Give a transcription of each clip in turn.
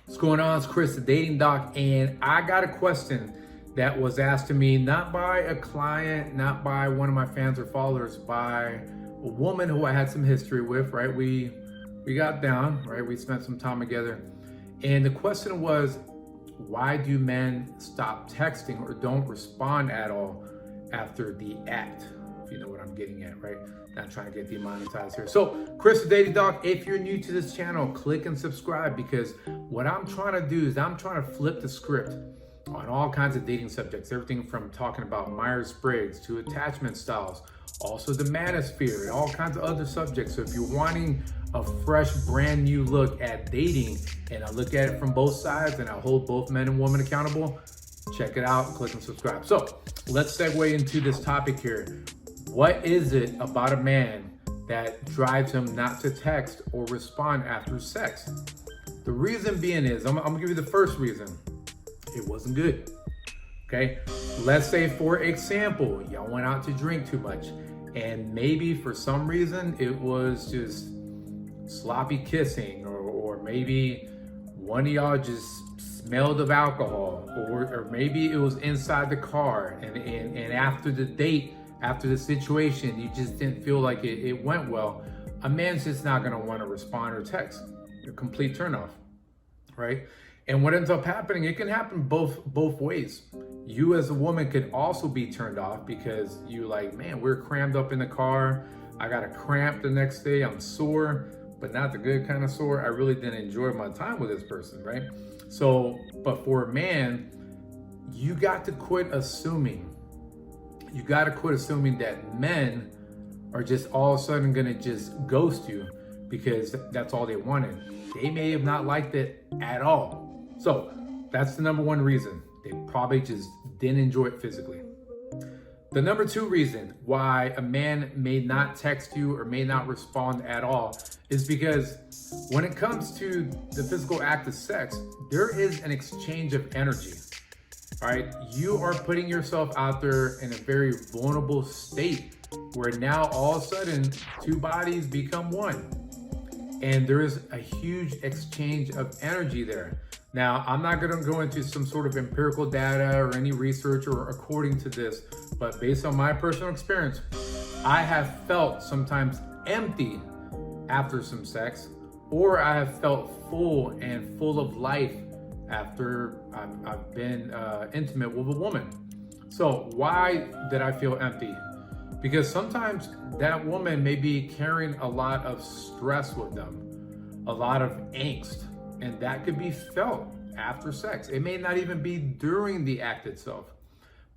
What's going on? It's Chris, the Dating Doc, and I got a question that was asked to me not by a client, not by one of my fans or followers, by a woman who I had some history with, right? We got down, right? We spent some time together. And the question was, why do men stop texting or don't respond at all after the act? If you know what I'm getting at, right? Not trying to get demonetized here. So, Chris, the Dating Doc, if you're new to this channel, click and subscribe, because what I'm trying to do is I'm trying to flip the script on all kinds of dating subjects, everything from talking about Myers-Briggs to attachment styles, also the manosphere, and all kinds of other subjects. So if you're wanting a fresh, brand new look at dating, and I look at it from both sides and I hold both men and women accountable, check it out, click and subscribe. So let's segue into this topic here. What is it about a man that drives him not to text or respond after sex? The reason being is, I'm gonna give you the first reason. It wasn't good, okay? Let's say, for example, y'all went out to drink too much, and maybe for some reason it was just sloppy kissing, or maybe one of y'all just smelled of alcohol, or maybe it was inside the car, and after the date, after the situation, you just didn't feel like it went well. A man's just not gonna wanna respond or text. A complete turnoff, right? And what ends up happening, it can happen both ways. You as a woman could also be turned off because you like, man, we're crammed up in the car. I got a cramp the next day. I'm sore, but not the good kind of sore. I really didn't enjoy my time with this person, right? So, but for a man, you got to quit assuming. You got to quit assuming that men are just all of a sudden gonna just ghost you because that's all they wanted. They may have not liked it at all. So that's the number one reason. They probably just didn't enjoy it physically. The number two reason why a man may not text you or may not respond at all is because when it comes to the physical act of sex, there is an exchange of energy. All right, you are putting yourself out there in a very vulnerable state where now all of a sudden two bodies become one. And there is a huge exchange of energy there. Now, I'm not gonna go into some sort of empirical data or any research or according to this, but based on my personal experience, I have felt sometimes empty after some sex, or I have felt full and full of life after I've been intimate with a woman. So why did I feel empty? Because sometimes that woman may be carrying a lot of stress with them, a lot of angst, and that could be felt after sex. It may not even be during the act itself,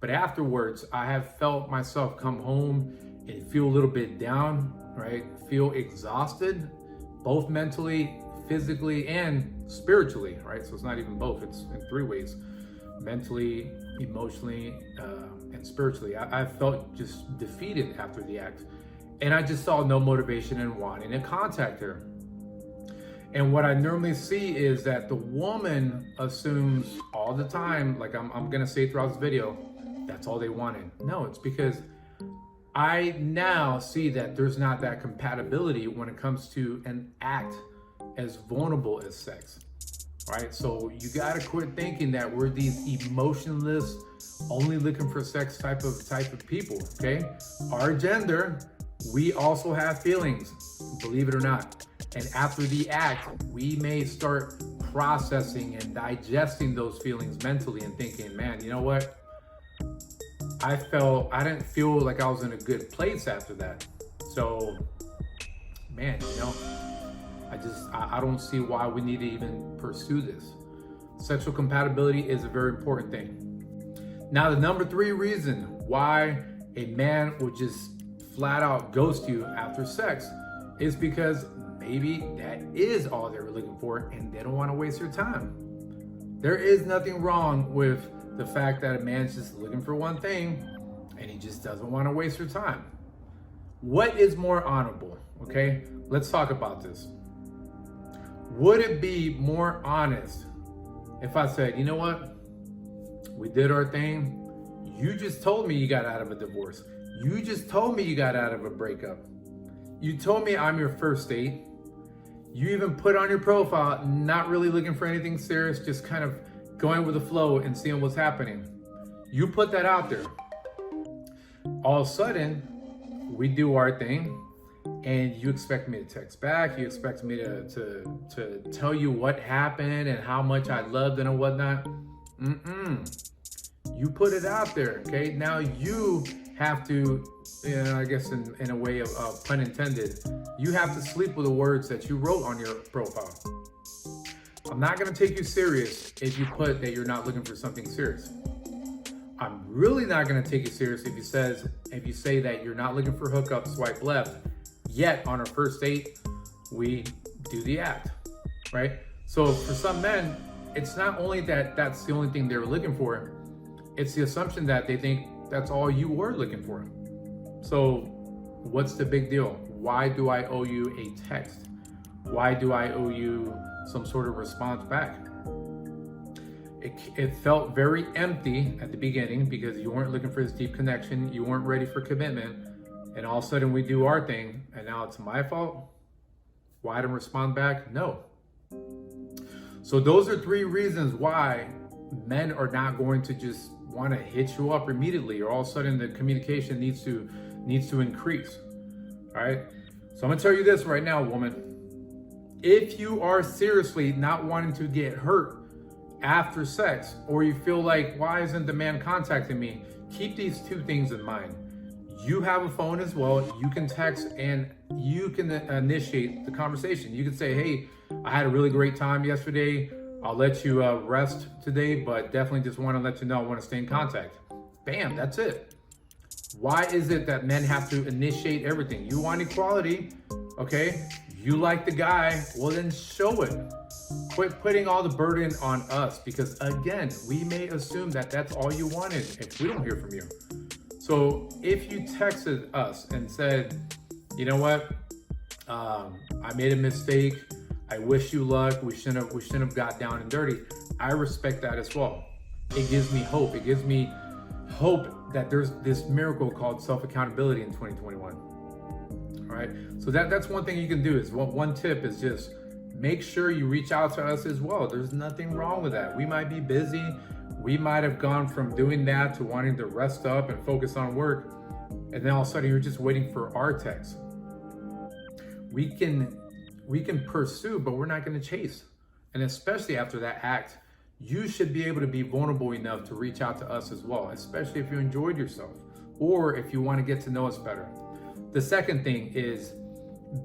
but afterwards, I have felt myself come home and feel a little bit down, right? Feel exhausted, both mentally, physically, and spiritually, right? So it's not even both, it's in three ways: mentally, emotionally, and spiritually. I felt just defeated after the act, and I just saw no motivation in wanting to contact her. And what I normally see is that the woman assumes all the time, like I'm gonna say throughout this video, that's all they wanted. No, it's because I now see that there's not that compatibility when it comes to an act as vulnerable as sex, right? So you gotta quit thinking that we're these emotionless, only looking for sex type of people, okay? Our gender, we also have feelings, believe it or not. And after the act, we may start processing and digesting those feelings mentally and thinking, man, you know what? I didn't feel like I was in a good place after that. So, man, you know, I don't see why we need to even pursue this. Sexual compatibility is a very important thing. Now, the number three reason why a man would just flat out ghost you after sex is because maybe that is all they were looking for and they don't want to waste your time. There is nothing wrong with the fact that a man's just looking for one thing and he just doesn't want to waste your time. What is more honorable? Okay, let's talk about this. Would it be more honest if I said, you know what? We did our thing. You just told me you got out of a divorce. You just told me you got out of a breakup. You told me I'm your first date. You even put on your profile, not really looking for anything serious, just kind of going with the flow and seeing what's happening. You put that out there. All of a sudden, we do our thing, and you expect me to text back. You expect me to tell you what happened and how much I loved and whatnot. You put it out there, okay? Now you have to, I guess in a way of pun intended, you have to sleep with the words that you wrote on your profile. I'm not gonna take you serious if you put that you're not looking for something serious. I'm really not gonna take you serious if you say that you're not looking for hookup, swipe left, yet on our first date, we do the act, right? So for some men, it's not only that that's the only thing they're looking for, it's the assumption that they think that's all you were looking for. So what's the big deal? Why do I owe you a text? Why do I owe you some sort of response back? It felt very empty at the beginning because you weren't looking for this deep connection. You weren't ready for commitment. And all of a sudden we do our thing and now it's my fault? Why I didn't respond back? No. So those are 3 reasons why men are not going to just want to hit you up immediately, or all of a sudden the communication needs to increase. All right. So I'm gonna tell you this right now, woman. If you are seriously not wanting to get hurt after sex, or you feel like, why isn't the man contacting me? Keep these 2 things in mind. You have a phone as well. You can text and you can initiate the conversation. You can say, hey, I had a really great time yesterday. I'll let you rest today, but definitely just want to let you know I want to stay in contact. Bam, that's it. Why is it that men have to initiate everything? You want equality, okay? You like the guy, well then show it. Quit putting all the burden on us, because again, we may assume that that's all you wanted if we don't hear from you. So if you texted us and said, you know what, I made a mistake, I wish you luck, we shouldn't have got down and dirty, I respect that as well. It gives me hope. It gives me hope that there's this miracle called self-accountability in 2021. All right, so that's one thing you can do. Is one tip is just make sure you reach out to us as well. There's nothing wrong with that. We might be busy. We might have gone from doing that to wanting to rest up and focus on work, and then all of a sudden you're just waiting for our text. We can pursue, but we're not going to chase. And especially after that act, you should be able to be vulnerable enough to reach out to us as well, especially if you enjoyed yourself or if you want to get to know us better. The second thing is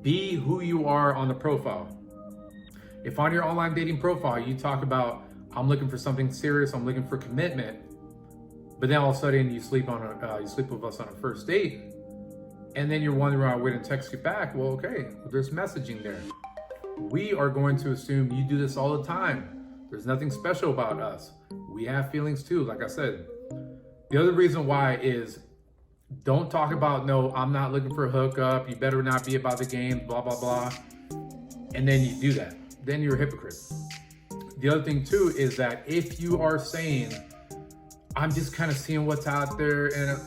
be who you are on the profile. If on your online dating profile, you talk about, I'm looking for something serious, I'm looking for commitment, but then all of a sudden you sleep with us on a first date, and then you're wondering why I wouldn't text you back. Well, okay, there's messaging there. We are going to assume you do this all the time. There's nothing special about us. We have feelings too, like I said. The other reason why is don't talk about, no, I'm not looking for a hookup, you better not be about the game, blah, blah, blah. And then you do that. Then you're a hypocrite. The other thing too is that if you are saying, I'm just kind of seeing what's out there, and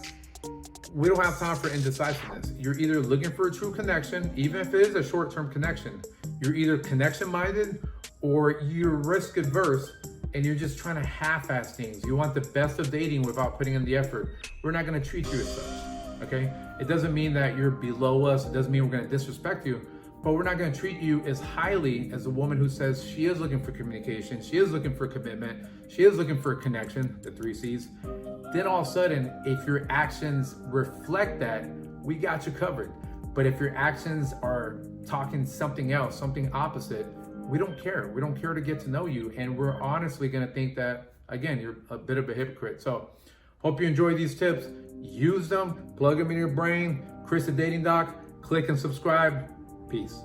we don't have time for indecisiveness. You're either looking for a true connection, even if it is a short-term connection. You're either connection-minded or you're risk-averse and you're just trying to half-ass things. You want the best of dating without putting in the effort. We're not going to treat you as such, okay? It doesn't mean that you're below us. It doesn't mean we're going to disrespect you, but we're not going to treat you as highly as a woman who says she is looking for communication, she is looking for commitment, she is looking for a connection, the 3 C's. Then all of a sudden, if your actions reflect that, we got you covered. But if your actions are talking something else, something opposite, we don't care. We don't care to get to know you. And we're honestly going to think that, again, you're a bit of a hypocrite. So hope you enjoy these tips. Use them, plug them in your brain. Chris the Dating Doc, click and subscribe. Peace.